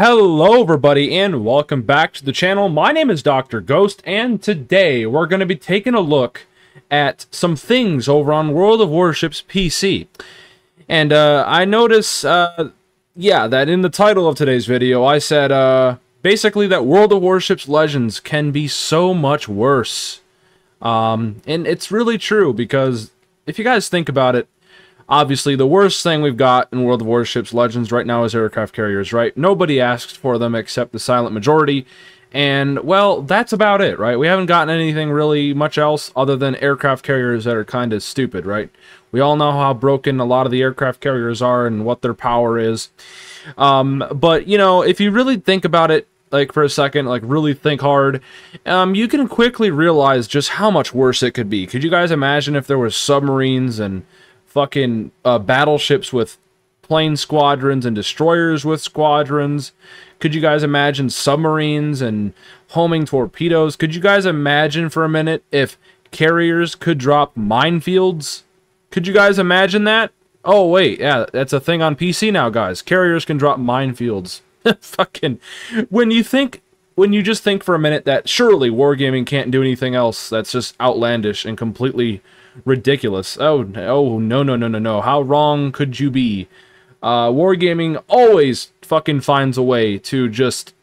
Hello everybody and welcome back to the channel. My name is Dr. Ghost and today we're going to be taking a look at some things over on World of Warships PC. And I notice, that in the title of today's video I said basically that World of Warships Legends can be so much worse. And it's really true because if you guys think about it, obviously, the worst thing we've got in World of Warships Legends right now is aircraft carriers, right? Nobody asks for them except the silent majority. And, well, that's about it, right? We haven't gotten anything really much else other than aircraft carriers that are kind of stupid, right? We all know how broken a lot of the aircraft carriers are and what their power is. But, you know, if you really think about it, like, for a second, like, really think hard, you can quickly realize just how much worse it could be. Could you guys imagine if there were submarines and fucking battleships with plane squadrons and destroyers with squadrons? Could you guys imagine submarines and homing torpedoes? Could you guys imagine for a minute if carriers could drop minefields? Could you guys imagine that? Oh wait, yeah, that's a thing on PC now, guys. Carriers can drop minefields. Fucking, when you just think for a minute that surely wargaming can't do anything else that's just outlandish and completely ridiculous. Oh no. How wrong could you be? Wargaming always fucking finds a way to just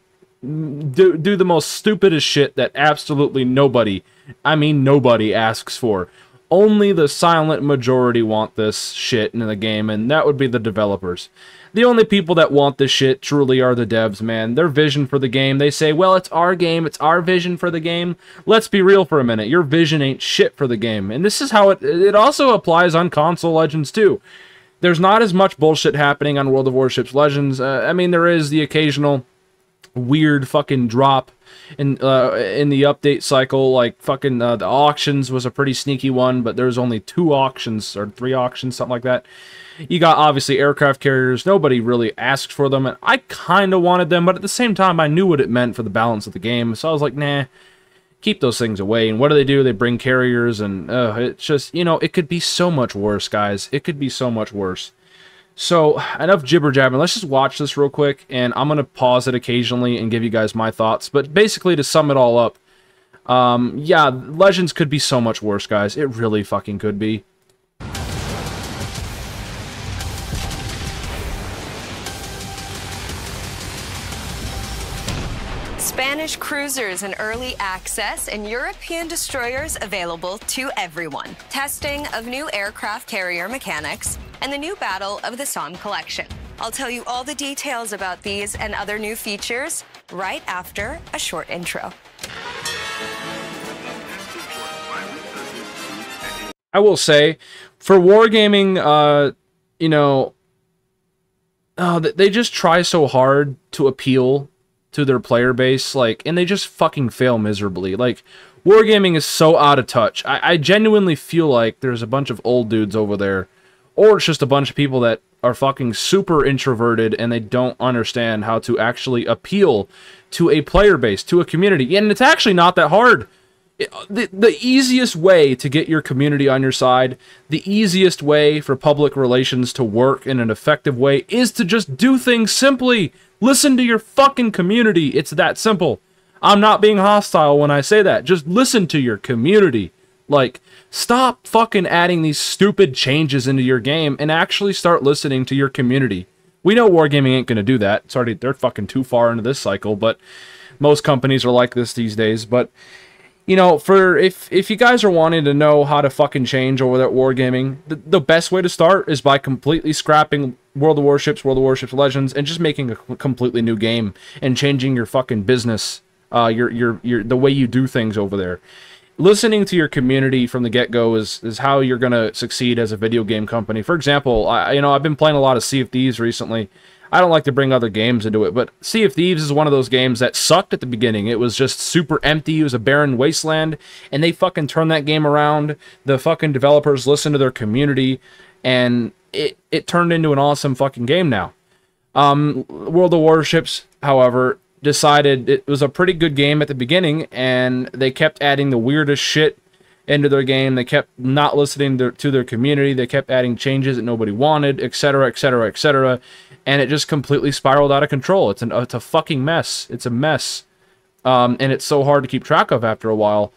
do the most stupidest shit that absolutely nobody, I mean nobody, asks for. Only the silent majority want this shit in the game, and that would be the developers. The only people that want this shit truly are the devs, man. Their vision for the game, they say, well, it's our game, it's our vision for the game. Let's be real for a minute. Your vision ain't shit for the game. And this is how it also applies on console Legends, too. There's not as much bullshit happening on World of Warships Legends. I mean, there is the occasional weird fucking drop in the update cycle, like fucking the auctions was a pretty sneaky one, but there's only 2 auctions, or 3 auctions, something like that. You got, obviously, aircraft carriers. Nobody really asked for them, and I kind of wanted them, but at the same time, I knew what it meant for the balance of the game, so I was like, nah, keep those things away. And what do? They bring carriers, and it's just, you know, it could be so much worse, guys. It could be so much worse. So, enough jibber-jabbing. Let's just watch this real quick, and I'm going to pause it occasionally and give you guys my thoughts. But basically, to sum it all up, yeah, Legends could be so much worse, guys. It really fucking could be. Spanish cruisers in early access and European destroyers available to everyone. Testing of new aircraft carrier mechanics and the new Battle of the Somme collection. I'll tell you all the details about these and other new features right after a short intro. I will say, for wargaming, you know, they just try so hard to appeal to their player base, like, and they just fucking fail miserably. Like, wargaming is so out of touch. I genuinely feel like there's a bunch of old dudes over there, or it's just a bunch of people that are fucking super introverted and they don't understand how to actually appeal to a player base, to a community. And it's actually not that hard. The easiest way to get your community on your side, the easiest way for public relations to work in an effective way is to just do things simply. Listen to your fucking community. It's that simple. I'm not being hostile when I say that. Just listen to your community. Like, stop fucking adding these stupid changes into your game and actually start listening to your community. We know wargaming ain't gonna do that. It's already, they're fucking too far into this cycle, but most companies are like this these days. But, you know, if you guys are wanting to know how to fucking change over that wargaming, the best way to start is by completely scrapping World of Warships Legends, and just making a completely new game and changing your fucking business, the way you do things over there. Listening to your community from the get-go is how you're gonna succeed as a video game company. For example, I've been playing a lot of Sea of Thieves recently. I don't like to bring other games into it, but Sea of Thieves is one of those games that sucked at the beginning. It was just super empty. It was a barren wasteland, and they fucking turned that game around. The fucking developers listened to their community, and it turned into an awesome fucking game now. World of Warships, however, decided it was a pretty good game at the beginning, and they kept adding the weirdest shit into their game. They kept not listening to their community. They kept adding changes that nobody wanted, etc., etc., etc., and it just completely spiraled out of control. It's a fucking mess. It's a mess, and it's so hard to keep track of after a while.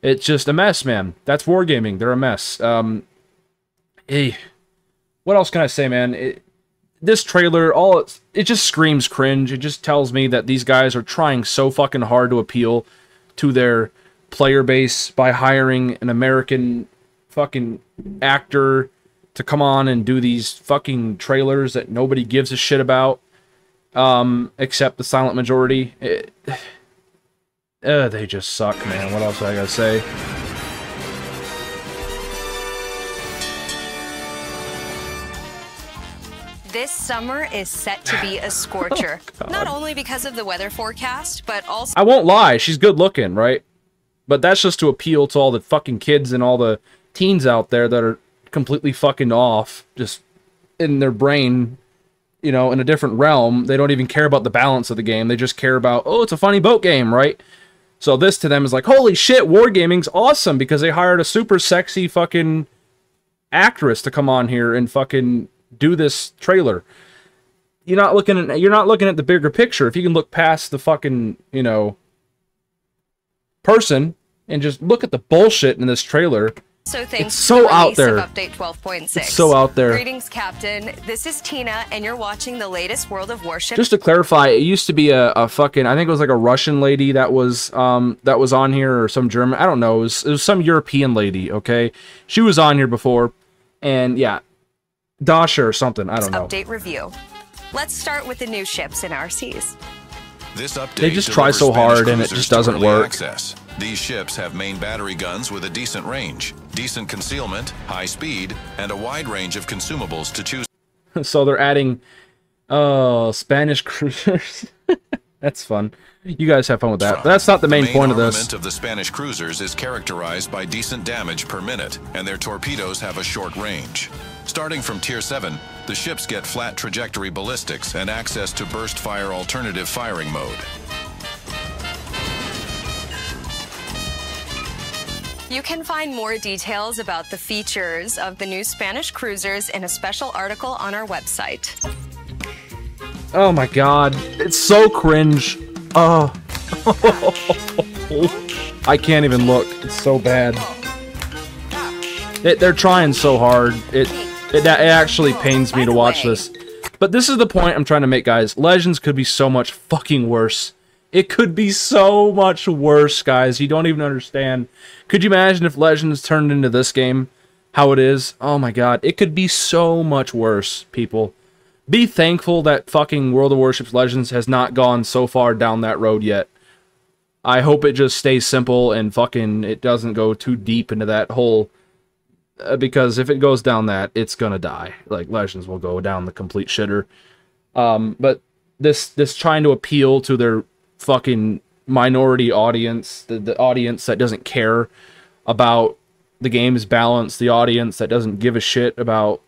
It's just a mess, man. That's Wargaming. They're a mess. Hey, what else can I say, man? This trailer, it just screams cringe. It just tells me that these guys are trying so fucking hard to appeal to their player base by hiring an American fucking actor to come on and do these fucking trailers that nobody gives a shit about, except the silent majority. They just suck, man. What else do I gotta say? This summer is set to be a scorcher. Not only because of the weather forecast, but also... I won't lie, she's good looking, right? But that's just to appeal to all the fucking kids and all the teens out there that are completely fucking off, just in their brain, you know, in a different realm. They don't even care about the balance of the game. They just care about, oh, it's a funny boat game, right? So this to them is like, holy shit, Wargaming's awesome, because they hired a super sexy fucking actress to come on here and fucking do this trailer. You're not looking at the bigger picture. If you can look past the fucking, you know, person and just look at the bullshit in this trailer. So thanks it's so out there. Update 12.6. It's so out there. Greetings, Captain. This is Tina, and you're watching the latest World of Warships. Just to clarify, it used to be a fucking, I think it was like a Russian lady that was on here, or some German, I don't know, it was some European lady, okay? She was on here before, and yeah, Dasha or something, I don't know. Update review. Let's start with the new ships in our seas. This update they just try so hard and it just doesn't work. Access. These ships have main battery guns with a decent range, decent concealment, high speed, and a wide range of consumables to choose. So they're adding Spanish cruisers. That's fun. You guys have fun with that. But that's not the main point of this. The armament of the Spanish cruisers is characterized by decent damage per minute, and their torpedoes have a short range. Starting from Tier 7, the ships get flat trajectory ballistics and access to burst fire alternative firing mode. You can find more details about the features of the new Spanish cruisers in a special article on our website. Oh my god, it's so cringe. Oh. I can't even look. It's so bad. They're trying so hard. It actually pains me to watch this. But this is the point I'm trying to make, guys. Legends could be so much fucking worse. It could be so much worse, guys. You don't even understand. Could you imagine if Legends turned into this game? How it is? Oh my god. It could be so much worse, people. Be thankful that fucking World of Warships Legends has not gone so far down that road yet. I hope it just stays simple and fucking it doesn't go too deep into that whole... because if it goes down that, it's gonna die. Like, Legends will go down the complete shitter. But this trying to appeal to their fucking minority audience, the audience that doesn't care about the game's balance, the audience that doesn't give a shit about,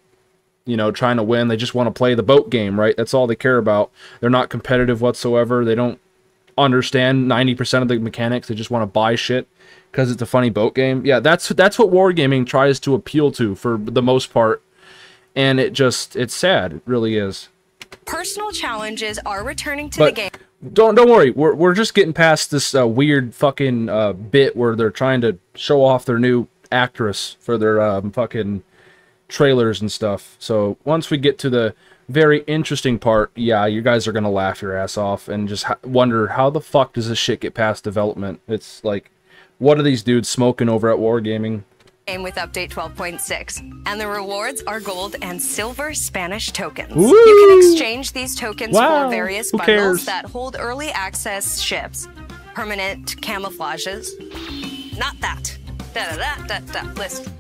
you know, trying to win. They just want to play the boat game, right? That's all they care about. They're not competitive whatsoever. They don't understand 90% of the mechanics. They just want to buy shit because it's a funny boat game. Yeah, that's what Wargaming tries to appeal to for the most part. And it's sad. It really is. Personal challenges are returning to the game. Don't worry. We're just getting past this weird fucking bit where they're trying to show off their new actress for their fucking trailers and stuff. So once we get to the very interesting part, yeah, you guys are gonna laugh your ass off and just wonder how the fuck does this shit get past development. It's like, what are these dudes smoking over at Wargaming? With update 12.6, and the rewards are gold and silver Spanish tokens. Woo! You can exchange these tokens Wow. for various Who bundles cares? that hold early access ships, permanent camouflages. Not that. List.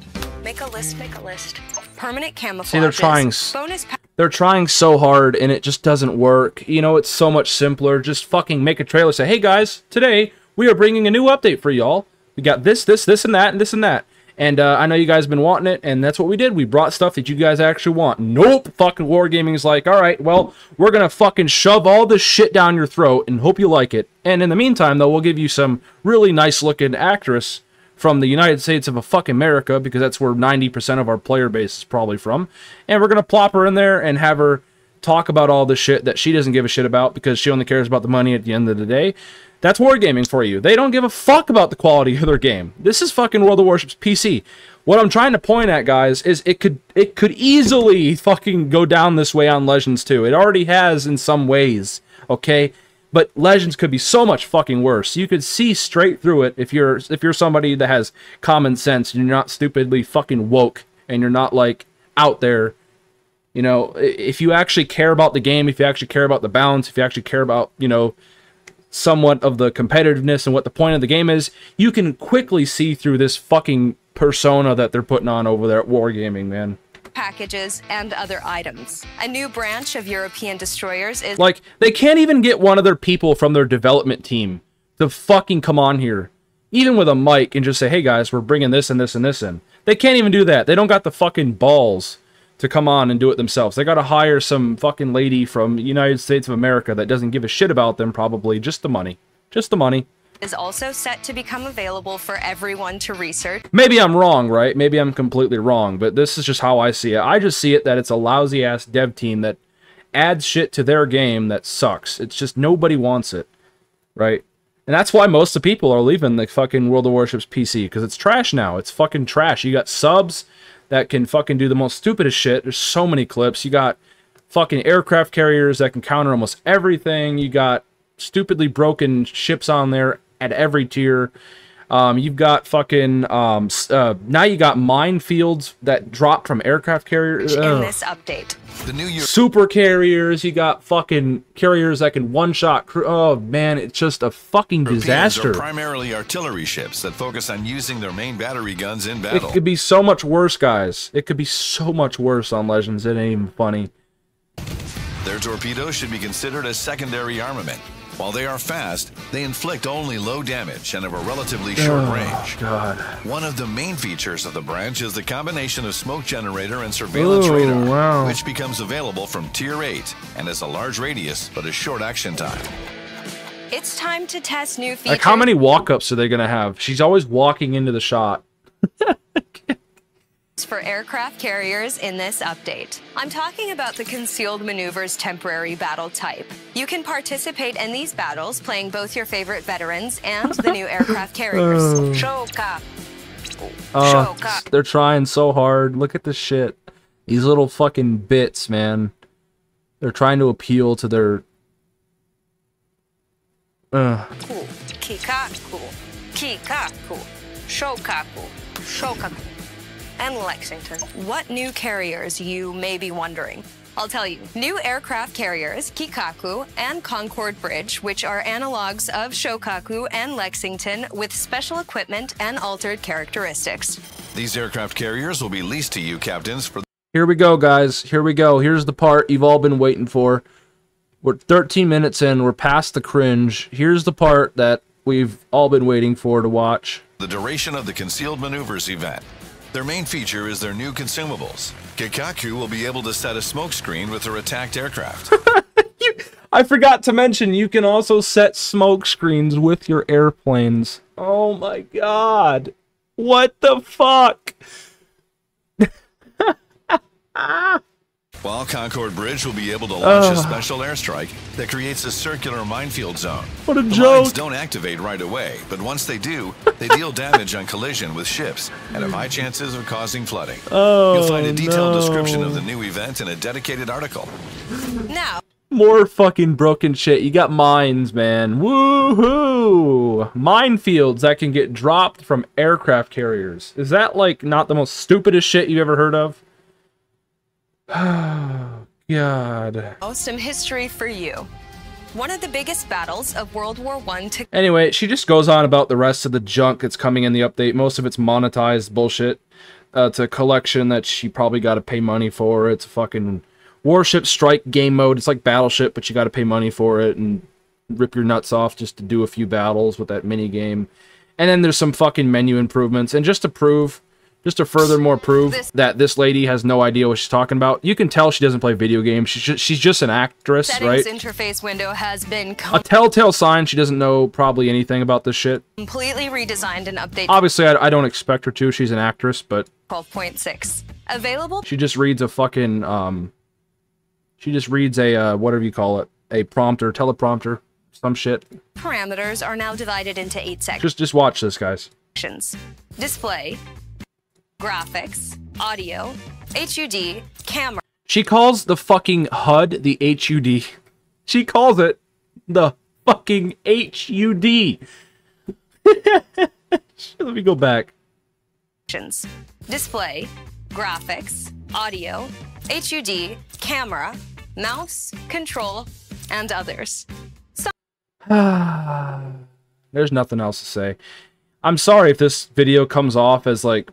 Make a list. Make a list. Permanent camouflages. See, they're trying. Bonus. They're trying so hard, and it just doesn't work. You know, it's so much simpler. Just fucking make a trailer. Say, hey guys, today we are bringing a new update for y'all. We got this, and that, and this and that. And I know you guys have been wanting it, and that's what we did. We brought stuff that you guys actually want. Nope. Fucking Wargaming's like, all right, well, we're going to fucking shove all this shit down your throat and hope you like it. And in the meantime, though, we'll give you some really nice-looking actress from the United States of a fucking America, because that's where 90% of our player base is probably from. And we're going to plop her in there and have her talk about all the shit that she doesn't give a shit about because she only cares about the money at the end of the day. That's wargaming for you. They don't give a fuck about the quality of their game. This is fucking World of Warships PC. What I'm trying to point at, guys, is it could easily fucking go down this way on Legends too. It already has in some ways, okay? But Legends could be so much fucking worse. You could see straight through it if you're somebody that has common sense and you're not stupidly fucking woke and you're not like out there. You know, if you actually care about the game, if you actually care about the balance, if you actually care about, you know, somewhat of the competitiveness and what the point of the game is, you can quickly see through this fucking persona that they're putting on over there at Wargaming, man. Packages and other items. A new branch of European destroyers is... Like, they can't even get one of their people from their development team to fucking come on here, even with a mic, and just say, hey guys, we're bringing this and this and this in. They can't even do that. They don't got the fucking balls to come on and do it themselves. They gotta hire some fucking lady from the United States of America that doesn't give a shit about them, probably. Just the money. Just the money. Is also set to become available for everyone to research. Maybe I'm wrong, right? Maybe I'm completely wrong, but this is just how I see it. I just see it that it's a lousy-ass dev team that adds shit to their game that sucks. It's just nobody wants it, right? And that's why most of the people are leaving the fucking World of Warships PC, because it's trash now. It's fucking trash. You got subs that can fucking do the most stupidest shit. There's so many clips. You got fucking aircraft carriers that can counter almost everything. You got stupidly broken ships on there at every tier. You've got fucking now you got minefields that drop from aircraft carriers. In this update, The new year. Super carriers. You got fucking carriers that can one-shot crew. Oh man, it's just a fucking disaster. Are primarily artillery ships that focus on using their main battery guns in battle. It could be so much worse, guys. It could be so much worse on Legends. It ain't even funny. Their torpedoes should be considered as secondary armament. While they are fast, they inflict only low damage and have a relatively short range. God. One of the main features of the branch is the combination of smoke generator and surveillance radar, wow. which becomes available from Tier 8 and has a large radius but a short action time. it's time to test new features. Like, how many walk-ups are they going to have? She's always walking into the shot. For aircraft carriers in this update. I'm talking about the Concealed Maneuvers temporary battle type. You can participate in these battles playing both your favorite veterans and the new aircraft carriers. Shoka. Shoka. They're trying so hard. Look at this shit. These little fucking bits, man. They're trying to appeal to their... Kikaku. Kikaku. Shokaku. Shokaku. And Lexington. What new carriers, you may be wondering? I'll tell you. New aircraft carriers, Kikaku and Concord Bridge, which are analogs of Shokaku and Lexington with special equipment and altered characteristics. These aircraft carriers will be leased to you, captains, for... Here we go, guys. Here we go. Here's the part you've all been waiting for. We're 13 minutes in. We're past the cringe. Here's the part that we've all been waiting for to watch. the duration of the Concealed Maneuvers event. Their main feature is their new consumables. Kikaku will be able to set a smoke screen with her attacked aircraft. I forgot to mention, you can also set smoke screens with your airplanes. Oh my god. What the fuck? While Concord Bridge will be able to launch a special airstrike that creates a circular minefield zone. What a the joke. mines don't activate right away, but once they do, they deal damage on collision with ships and have high chances of causing flooding. You'll find a detailed description of the new event in a dedicated article. Now, more fucking broken shit. You got mines, man. Woohoo! Minefields that can get dropped from aircraft carriers. Is that, like, not the most stupidest shit you've ever heard of? Oh, God. some history for you. One of the biggest battles of World War I took... Anyway, she just goes on about the rest of the junk that's coming in the update. Most of it's monetized bullshit. It's a collection that she probably got to pay money for. It's a fucking Warship Strike game mode. It's like Battleship, but you got to pay money for it and rip your nuts off just to do a few battles with that mini game. And then there's some fucking menu improvements. And just to prove just to furthermore prove that this lady has no idea what she's talking about. You can tell she doesn't play video games. She's just an actress, right? Interface window has been a telltale sign she doesn't know probably anything about this shit. Completely redesigned and updated. Obviously, I don't expect her to. She's an actress, but 12.6 available. She just reads a fucking she just reads a whatever you call it, a prompter, teleprompter, some shit. Parameters are now divided into 8 sections. Just watch this, guys. Display, graphics, audio, HUD, camera. She calls the fucking HUD the HUD. She calls it the fucking HUD. Let me go back. Display, graphics, audio, HUD, camera, mouse, control, and others. There's nothing else to say. I'm sorry if this video comes off as like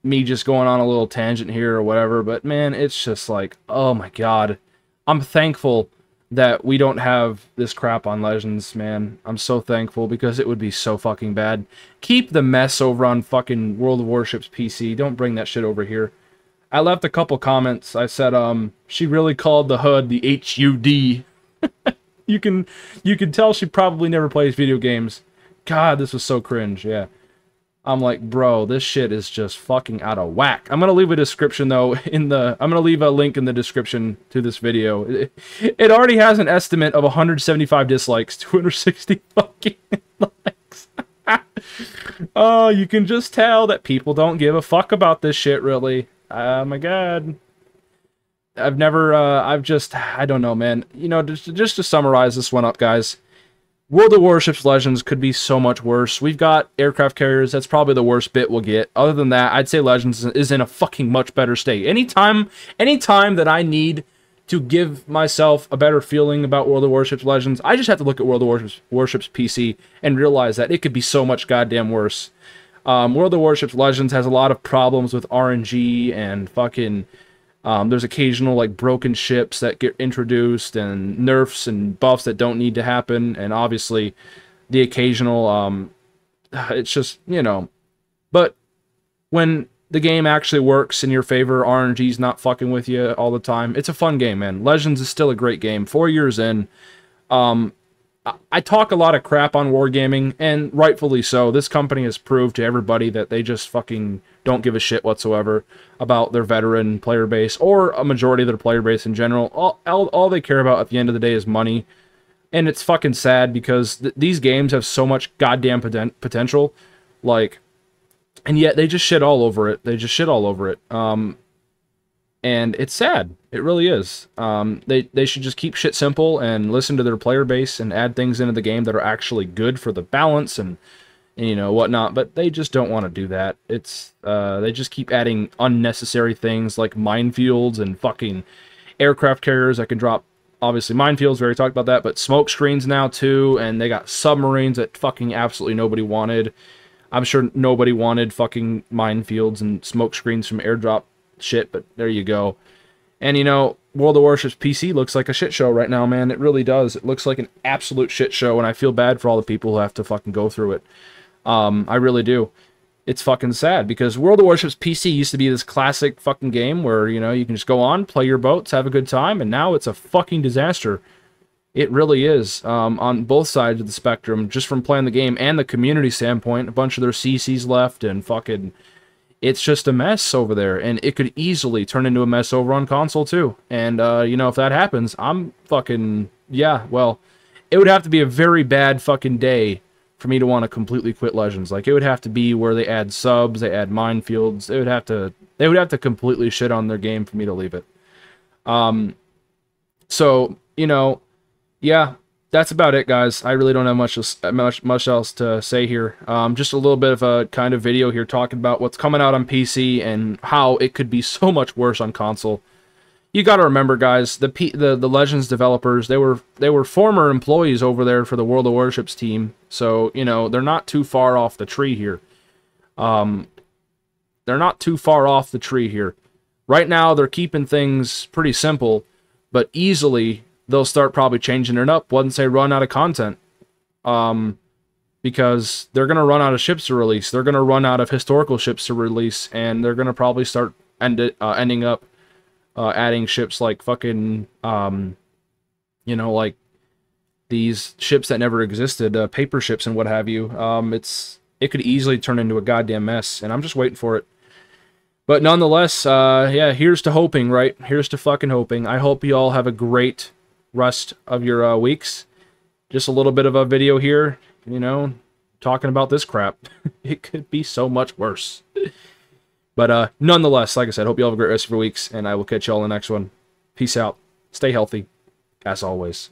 me just going on a little tangent here or whatever, but man, it's just like, oh my god. I'm thankful that we don't have this crap on Legends, man. I'm so thankful because it would be so fucking bad. Keep the mess over on fucking World of Warships PC. Don't bring that shit over here. I left a couple comments. I said, she really called the HUD the HUD. You can tell she probably never plays video games. God, this was so cringe, yeah. I'm like, bro, this shit is just fucking out of whack. I'm gonna leave a description though I'm gonna leave a link in the description to this video. It already has an estimate of 175 dislikes, 260 fucking likes. Oh, you can just tell that people don't give a fuck about this shit, really. Oh my god. I don't know, man. You know, just to summarize this one up, guys. World of Warships Legends could be so much worse. We've got aircraft carriers. That's probably the worst bit we'll get. Other than that, I'd say Legends is in a fucking much better state. Anytime that I need to give myself a better feeling about World of Warships Legends, I just have to look at World of Warships PC and realize that it could be so much goddamn worse. World of Warships Legends has a lot of problems with RNG and fucking... there's occasional, like, broken ships that get introduced and nerfs and buffs that don't need to happen. And obviously, the occasional, it's just, you know. But when the game actually works in your favor, RNG's not fucking with you all the time. It's a fun game, man. Legends is still a great game. 4 years in. I talk a lot of crap on wargaming, and rightfully so. This company has proved to everybody that they just fucking don't give a shit whatsoever about their veteran player base, or a majority of their player base in general. All they care about at the end of the day is money. And it's fucking sad because these games have so much goddamn potential. Like, and yet they just shit all over it. They just shit all over it. And it's sad. It really is. They should just keep shit simple and listen to their player base and add things into the game that are actually good for the balance and you know, whatnot. But they just don't want to do that. It's they just keep adding unnecessary things like minefields and fucking aircraft carriers that can drop. Obviously, minefields, we already talked about that, but smoke screens now too, and they got submarines that fucking absolutely nobody wanted. I'm sure nobody wanted fucking minefields and smoke screens from airdrop shit, but there you go. And you know, World of Warships PC looks like a shit show right now, man. It really does. It looks like an absolute shit show, and I feel bad for all the people who have to fucking go through it. I really do. It's fucking sad, because World of Warships PC used to be this classic fucking game where, you know, you can just go on, play your boats, have a good time, and now it's a fucking disaster. It really is, on both sides of the spectrum, just from playing the game and the community standpoint. A bunch of their CCs left, and fucking... it's just a mess over there, and it could easily turn into a mess over on console, too. And, you know, if that happens, I'm fucking... yeah, well, it would have to be a very bad fucking day for me to want to completely quit Legends. Like, it would have to be where they add subs, they add minefields. They would have to completely shit on their game for me to leave it. So, you know, yeah, that's about it, guys. I really don't have much else to say here. Just a little bit of a kind of video here talking about what's coming out on PC and how it could be so much worse on console. You got to remember, guys, the Legends developers, they were former employees over there for the World of Warships team, so you know they're not too far off the tree here. They're not too far off the tree here. Right now, they're keeping things pretty simple, but easily they'll start probably changing it up once they run out of content. You because they're going to run out of ships to release. They're going to run out of historical ships to release, and they're going to probably start ending up adding ships like fucking, you know, like these ships that never existed, paper ships and what have you. It could easily turn into a goddamn mess, and I'm just waiting for it. But nonetheless, yeah, here's to hoping, right? Here's to fucking hoping. I hope you all have a great rest of your weeks. Just a little bit of a video here, you know, talking about this crap. It could be so much worse. But nonetheless, like I said, hope you all have a great rest of your weeks, and I will catch you all in the next one. Peace out. Stay healthy, as always.